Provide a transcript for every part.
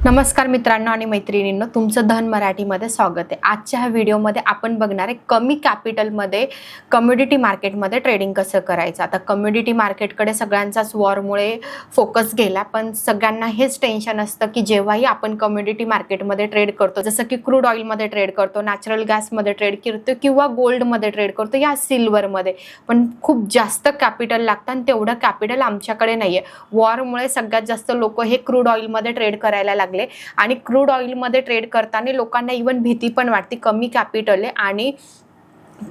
नमस्कार मित्रांनो आणि मैत्रिणींनो, तुमचं धन मराठीमध्ये स्वागत आहे। आजच्या ह्या व्हिडिओमध्ये आपण बघणार आहे कमी कॅपिटलमध्ये कमोडिटी मार्केटमध्ये ट्रेडिंग कसं करायचं। आता कमोडिटी मार्केटकडे सगळ्यांचाच वॉरमुळे फोकस गेला, पण सगळ्यांना हेच टेन्शन असतं की जेव्हाही आपण कमोडिटी मार्केटमध्ये ट्रेड करतो, जसं की क्रूड ऑइलमध्ये ट्रेड करतो, नॅचरल गॅसमध्ये ट्रेड करतो किंवा गोल्डमध्ये ट्रेड करतो या सिल्वरमध्ये, पण खूप जास्त कॅपिटल लागतं आणि तेवढं कॅपिटल आमच्याकडे नाहीये। वॉरमुळे सगळ्यात जास्त लोक हे क्रूड ऑइलमध्ये ट्रेड करायला लागले आणि क्रूड ऑइल मध्ये ट्रेड करताना लोकांना इवन भीती पण वाटते, कमी कॅपिटल आहे आणि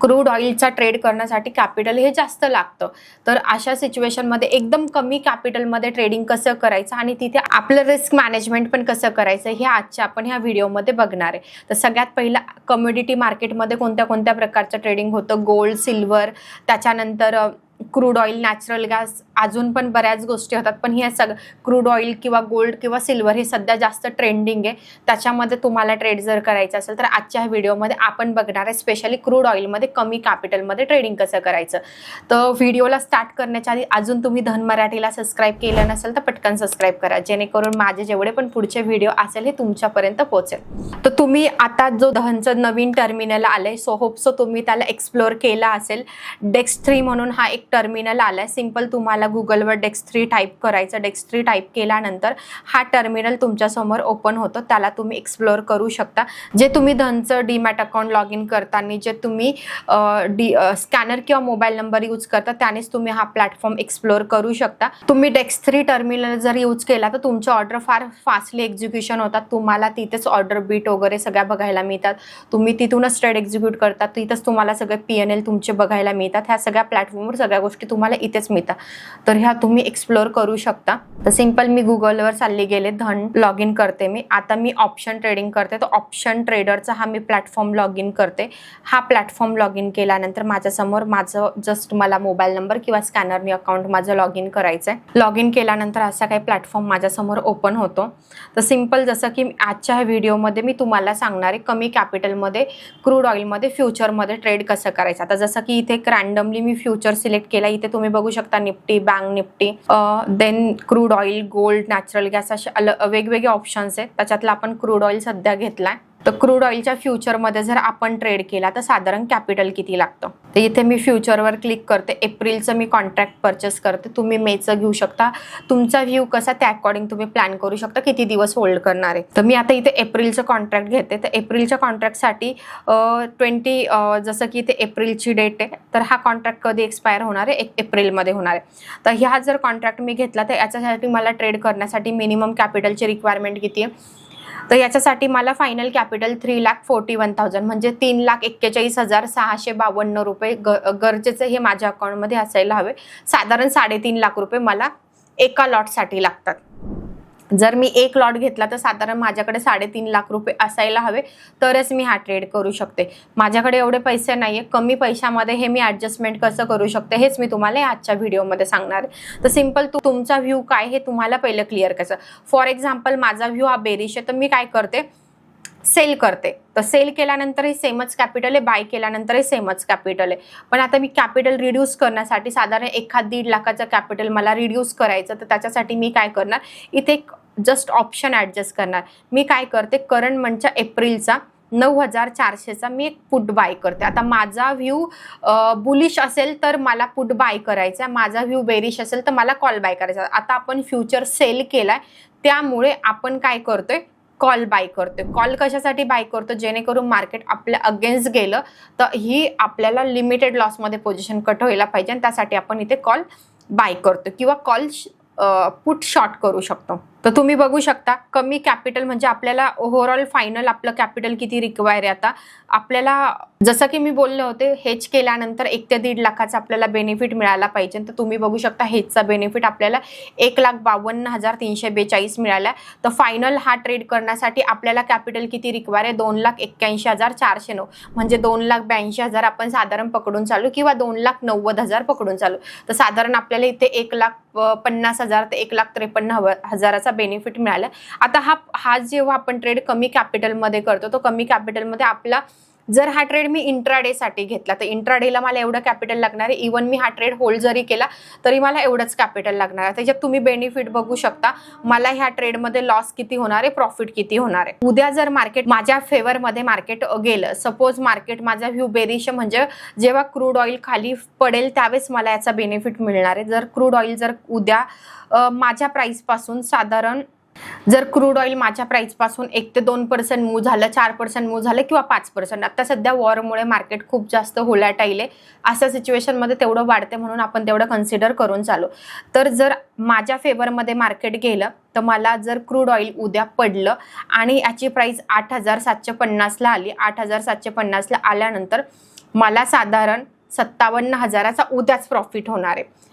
क्रूड ऑइलचा ट्रेड करण्यासाठी कॅपिटल हे जास्त लागतं। तर अशा सिच्युएशन मध्ये एकदम कमी कॅपिटल मध्ये ट्रेडिंग कसं करायचं आणि तिथे आपलं रिस्क मॅनेजमेंट पण कसं करायचं हे आजच्या आपण ह्या व्हिडिओमध्ये बघणार आहे। तर सगळ्यात पहिला कमोडिटी मार्केटमध्ये कोणत्या कोणत्या प्रकारचं ट्रेडिंग होतं, गोल्ड, सिल्वर, त्याच्यानंतर क्रूड ऑइल, नॅचरल गॅस, अजून पण बऱ्याच गोष्टी होतात, पण हे सगळं क्रूड ऑइल किंवा गोल्ड किंवा सिल्वर हे सध्या जास्त ट्रेंडिंग आहे। त्याच्यामध्ये तुम्हाला ट्रेड जर करायचं असेल तर आजच्या ह्या व्हिडिओमध्ये आपण बघणार आहे स्पेशली क्रूड ऑइलमध्ये कमी कॅपिटलमध्ये ट्रेडिंग कसं करायचं। तर व्हिडिओला स्टार्ट करण्याच्या आधी अजून तुम्ही धन मराठीला सबस्क्राईब केलं नसेल तर पटकन सबस्क्राईब करा, जेणेकरून माझे जेवढे पण पुढचे व्हिडिओ असेल हे तुमच्यापर्यंत पोहोचेल। तर तुम्ही आता जो धनचं नवीन टर्मिनल आलंय, सो होप सो तुम्ही त्याला एक्सप्लोर केला असेल। डेक्स3 म्हणून हा एक टर्मिनल आलाय, सिंपल तुम्हाला गुगलवर डेक्स3 टाईप करायचं। डेक्स3 टाईप केल्यानंतर हा टर्मिनल तुमच्या समोर ओपन होतो, त्याला तुम्ही एक्सप्लोर करू शकता। जे तुम्ही धनचं डीमॅट अकाउंट लॉग इन करताना जे तुम्ही स्कॅनर किंवा मोबाईल नंबर यूज करता त्यानेच तुम्ही हा प्लॅटफॉर्म एक्सप्लोर करू शकता। तुम्ही डेक्स3 टर्मिनल जर यूज केला तर तुमच्या ऑर्डर फार फास्टली एक्झिक्युशन होतात, तुम्हाला तिथेच ऑर्डर बीट वगैरे सगळ्या बघायला मिळतात। तुम्ही तिथूनच ट्रेड एक्झिक्यूट करतात, तिथेच तुम्हाला सगळे PNL तुमचे बघायला मिळतात। ह्या सगळ्या प्लॅटफॉर्मवर सगळ्या गोष्टी तुम्हाला इथेच मिळतात, तर ह्या तुम्ही एक्सप्लोर करू शकता। तर सिंपल मी गुगलवर चालली गेले, धन लॉग इन करते मी। आता मी ऑप्शन ट्रेडिंग करते, तर ऑप्शन ट्रेडरचा हा मी प्लॅटफॉर्म लॉग इन करते। हा प्लॅटफॉर्म लॉग इन केल्यानंतर माझ्यासमोर माझं जस्ट मला मोबाईल नंबर किंवा स्कॅनरने अकाउंट माझं लॉग इन करायचं आहे। लॉग इन केल्यानंतर असा काही प्लॅटफॉर्म माझ्यासमोर ओपन होतो। तर सिंपल जसं की आजच्या ह्या व्हिडिओमध्ये मी तुम्हाला सांगणार आहे कमी कॅपिटलमध्ये क्रूड ऑइलमध्ये फ्युचरमध्ये ट्रेड कसं करायचं। आता जसं की इथे रँडमली मी फ्युचर सिलेक्ट केला, इथे तुम्ही बघू शकता Nifty, bank Nifty, then crude oil, gold, natural gas असे वेगवेगळे ऑप्शन्स आहेत। त्याच्यातला आपण क्रूड ऑइल सध्या घेतलाय। तर क्रूड ऑइलच्या फ्युचरमध्ये जर आपण ट्रेड केला तर साधारण कॅपिटल किती लागतं, तर इथे मी फ्युचरवर क्लिक करते। एप्रिलचं मी कॉन्ट्रॅक्ट परचेस करते, तुम्ही मेचं घेऊ शकता। तुमचा व्ह्यू कसा त्या अकॉर्डिंग तुम्ही प्लॅन करू शकता किती दिवस होल्ड करणार आहे। तर मी आता इथे एप्रिलचं कॉन्ट्रॅक्ट घेते। तर एप्रिलच्या कॉन्ट्रॅक्टसाठी 20 जसं की इथे एप्रिलची डेट आहे, तर हा कॉन्ट्रॅक्ट कधी एक्सपायर होणार आहे, एप्रिलमध्ये होणार आहे। तर ह्या जर कॉन्ट्रॅक्ट मी घेतला तर याच्यासाठी मला ट्रेड करण्यासाठी मिनिमम कॅपिटलची रिक्वायरमेंट किती आहे, तर याच्यासाठी मला फायनल कॅपिटल 3,41,000 म्हणजे 3,41,652 रुपये गरजेचे हे माझ्या अकाउंटमध्ये असायला हवे। साधारण 3.5 लाख रुपये मला एका लॉटसाठी लागतात। जर मी एक लॉट घेतला तर साधारण माझ्याकडे 3.5 लाख रुपये असायला हवे, तरच मी हा ट्रेड करू शकते। माझ्याकडे एवढे पैसे नाहीये, कमी पैशामध्ये हे मी ॲडजस्टमेंट कसं करू शकते हेच मी तुम्हाला आजच्या व्हिडिओमध्ये सांगणार आहे। तर सिंपल तुमचा व्ह्यू काय हे तुम्हाला पहिलं क्लिअर करायचं। फॉर एक्झाम्पल माझा व्ह्यू हा बेरिश आहे, तर मी काय करते, सेल करते। तर सेल केल्यानंतरही सेमच कॅपिटल आहे, बाय केल्यानंतरही सेमच कॅपिटल आहे। पण आता मी कॅपिटल रिड्यूस करण्यासाठी साधारण 1.5-1.5 लाखाचं कॅपिटल मला रिड्यूस करायचं, तर त्याच्यासाठी मी काय करणार, इथे जस्ट ऑप्शन ॲडजस्ट करणार। मी काय करते, करंट मंथच्या एप्रिलचा 9,400चा मी एक पुट बाय करते। आता माझा व्ह्यू बुलिश असेल तर मला पुट बाय करायचा, माझा व्ह्यू बेरिश असेल तर मला कॉल बाय करायचा। आता आपण फ्युचर सेल केलाय, त्यामुळे आपण काय करतोय, कॉल बाय करतोय। कॉल कशासाठी बाय करतो, जेणेकरून मार्केट आपल्या अगेन्स्ट गेलं तर ही आपल्याला लिमिटेड लॉसमध्ये पोझिशन कट व्हायला पाहिजे, आणि त्यासाठी आपण इथे कॉल बाय करतो किंवा कॉल पुट शॉर्ट करू शकतो। तर तुम्ही बघू शकता कमी कॅपिटल म्हणजे आपल्याला ओव्हरऑल फायनल आपलं कॅपिटल किती रिक्वायर आहे। आता आपल्याला जसं की मी बोलले होते, हेज केल्यानंतर 1 ते 1.5 लाखाचा आपल्याला बेनिफिट मिळायला पाहिजे। तर तुम्ही बघू शकता हेजचा बेनिफिट आपल्याला 1,52,342 मिळाला। तर फायनल हा ट्रेड करण्यासाठी आपल्याला कॅपिटल किती रिक्वायर आहे, 2,81,409 म्हणजे 2,82,000 आपण साधारण पकडून चालू किंवा 2,90,000 पकडून चालू। तर साधारण आपल्याला इथे 1,50,000 ते 1,53,000चा बेनिफिट मिळाला। आता हा जेव्हा आपण ट्रेड कमी कॅपिटलमध्ये करतो, तो कमी कॅपिटलमध्ये आपला जर हा ट्रेड मी इंट्राडेसाठी घेतला तर इंट्राडेला मला एवढं कॅपिटल लागणार आहे. इवन मी हा ट्रेड होल्ड जरी केला तरी मला एवढंच कॅपिटल लागणार आहे. त्याच्यात तुम्ही बेनिफिट बघू शकता. मला ह्या ट्रेडमध्ये लॉस किती होणार आहे, प्रॉफिट किती होणार आहे. उद्या जर मार्केट माझ्या फेवरमध्ये मार्केट गेलं, सपोज मार्केट माझा व्ह्यू बेरिश म्हणजे जेव्हा क्रूड ऑइल खाली पडेल त्यावेळेस मला याचा बेनिफिट मिळणार आहे. जर क्रूड ऑइल जर उद्या माझ्या प्राइसपासून साधारण जर क्रूड ऑइल माझ्या प्राइसपासून 1 ते 2% मूव्ह झालं, 4% मूव्ह झालं किंवा 5%, आता सध्या वॉरमुळे मार्केट खूप जास्त होलॅटाईल आहे, अशा सिच्युएशनमध्ये तेवढं वाढते म्हणून आपण तेवढं कन्सिडर करून चालू. तर जर माझ्या फेवरमध्ये मार्केट गेलं तर मला जर क्रूड ऑइल उद्या पडलं आणि याची प्राइस 8,750ला आली, 8,750ला आल्यानंतर मला साधारण 57,000चा उद्याच प्रॉफिट होणार आहे.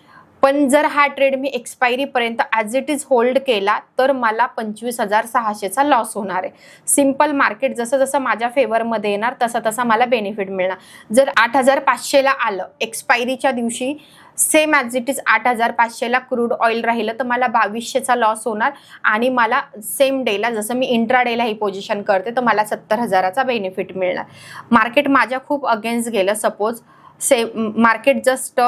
पण जर हा ट्रेड मी एक्सपायरीपर्यंत ॲज इट इज होल्ड केला तर मला 25,600चा लॉस होणार आहे. सिम्पल मार्केट जसं जसं माझ्या फेवरमध्ये येणार तसं तसं मला बेनिफिट मिळणार. जर 8,500ला आलं एक्सपायरीच्या दिवशी, सेम ॲज इट इज 8,500ला क्रूड ऑइल राहिलं तर मला 2,200चा लॉस होणार आणि मला सेम डेला जसं मी इंट्राडेला ही पोझिशन करते तर मला 70,000चा बेनिफिट मिळणार. मार्केट माझ्या खूप अगेन्स्ट गेलं सपोज मार्केट जस्ट,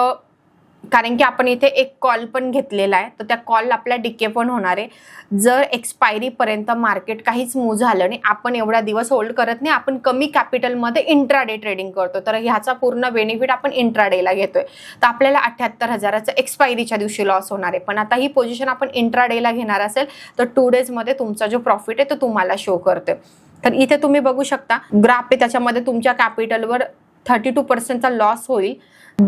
कारण की आपण इथे एक कॉल पण घेतलेला आहे तर त्या कॉल आपला डिके पण होणार आहे. जर एक्सपायरीपर्यंत मार्केट काहीच मूव्ह झालं नाही, आपण एवढा दिवस होल्ड करत नाही, आपण कमी कॅपिटलमध्ये इंट्राडे ट्रेडिंग करतो तर ह्याचा पूर्ण बेनिफिट आपण इंट्राडेला घेतोय तर आपल्याला 78,000चा एक्सपायरीच्या दिवशी लॉस होणार आहे. पण आता ही पोझिशन आपण इंट्राडेला घेणार असेल तर 2 डेजमध्ये तुमचा जो प्रॉफिट आहे तो तुम्हाला शो करतोय. तर इथे तुम्ही बघू शकता ग्राफ आहे, त्याच्यामध्ये तुमच्या कॅपिटलवर 32%चा लॉस होईल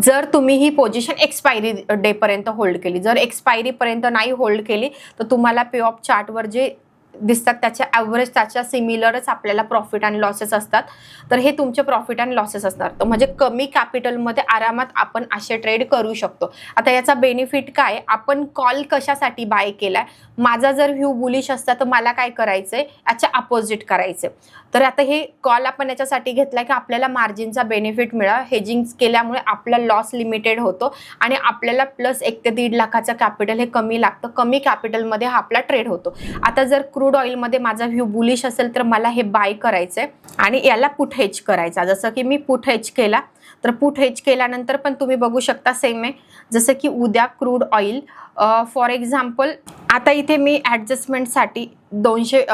जर तुम्ही ही पोझिशन एक्सपायरी डेपर्यंत होल्ड केली. जर एक्सपायरीपर्यंत नाही होल्ड केली तर तुम्हाला पे ऑफ चार्टवर जे दिसतात त्याच्या ॲव्हरेज त्याच्या सिमिलरच आपल्याला प्रॉफिट अँड लॉसेस असतात. तर हे तुमचे प्रॉफिट अँड लॉसेस असणार. तर म्हणजे कमी कॅपिटलमध्ये आरामात आपण असे ट्रेड करू शकतो. आता याचा बेनिफिट काय, आपण कॉल कशासाठी बाय केलाय, माझा जर व्ह्यू बुलिश असता तर मला काय करायचंय, याच्या अपोजिट करायचे. तर आता हे कॉल आपण याच्यासाठी घेतलाय की आपल्याला मार्जिनचा बेनिफिट मिळावा. हेजिंग केल्यामुळे आपला लॉस लिमिटेड होतो आणि आपल्याला प्लस 1 ते 1.5 लाखाचं कॅपिटल हे कमी लागतं. कमी कॅपिटलमध्ये हा आपला ट्रेड होतो. आता जर क्रूड ऑइलमध्ये माझा व्ह्यू बुलिश असेल तर मला हे बाय करायचंय आणि याला पुट हेज करायचा. जसं की मी पुट हेज केला तर पुट हेज केल्यानंतर पण तुम्ही बघू शकता सेम आहे. जसं की उद्या क्रूड ऑइल फॉर एक्झाम्पल आता इथे मी ॲडजस्टमेंटसाठी 200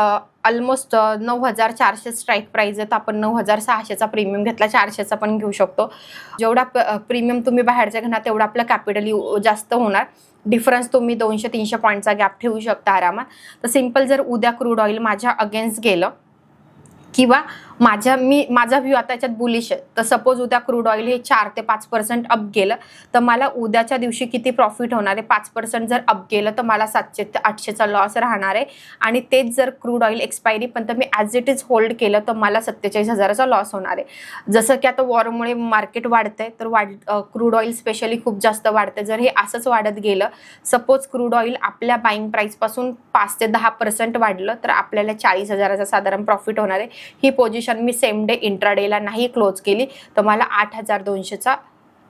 ऑलमोस्ट 9,400 स्ट्राईक प्राईज आहे तर आपण 9,600चा प्रीमियम घेतला, 400चा पण घेऊ शकतो. जेवढा प्रीमियम तुम्ही बाहेरचा घेणार तेवढा आपलं कॅपिटल जास्त होणार. डिफरन्स तुम्ही 200-300 पॉईंटचा गॅप ठेवू शकता आरामात. तर सिम्पल जर उद्या क्रूड ऑइल माझ्या अगेन्स्ट गेलं किंवा माझा व्ह्यू आता याच्यात बुलिश आहे तर सपोज उद्या क्रूड ऑइल हे 4 ते 5% अप गेलं तर मला उद्याच्या दिवशी किती प्रॉफिट होणार आहे, 5% जर अप गेलं तर मला 700 ते 800चा लॉस राहणार आहे. आणि तेच जर क्रूड ऑइल एक्सपायरी पण तर मी ॲज इट इज होल्ड केलं तर मला 47,000चा लॉस होणार आहे. जसं की आता वॉरमुळे मार्केट वाढतंय तर क्रूड ऑइल स्पेशली खूप जास्त वाढते. जर हे असंच वाढत गेलं, सपोज क्रूड ऑइल आपल्या बाईंग प्राईसपासून 5 ते 10% वाढलं तर आपल्याला 40,000चा साधारण प्रॉफिट होणार आहे. ही पोझिशन मी सेम डे इंट्राडेला नाही क्लोज केली तर मला 8,200चा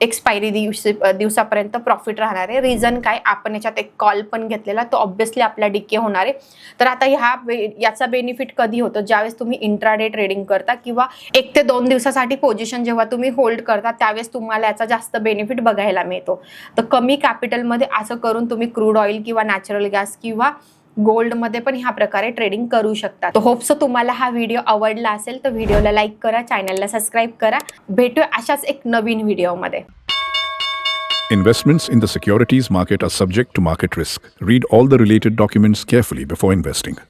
एक्सपायरी दिवसापर्यंत प्रॉफिट राहणार आहे. रिझन काय, आपण याच्यात एक कॉल पण घेतलेला तो ऑब्व्हियसली आपला डिके होणार आहे. तर आता याचा बेनिफिट कधी होतो, ज्यावेळेस तुम्ही इंट्राडे ट्रेडिंग करता किंवा 1 ते 2 दिवसासाठी पोझिशन जेव्हा तुम्ही होल्ड करता त्यावेळेस तुम्हाला याचा जास्त बेनिफिट बघायला मिळतो. तर कमी कॅपिटलमध्ये असं करून तुम्ही क्रूड ऑइल किंवा नॅचरल गॅस किंवा गोल्डमध्ये पण ह्या प्रकारे ट्रेडिंग करू शकता. तर होप्स तुम्हाला हा व्हिडिओ आवडला असेल तर व्हिडिओला लाईक करा, चॅनलला सबस्क्राईब करा. भेटूया अशाच एक नवीन व्हिडिओमध्ये. Investments in the securities market are subject to market risk. Read all the related documents carefully before investing.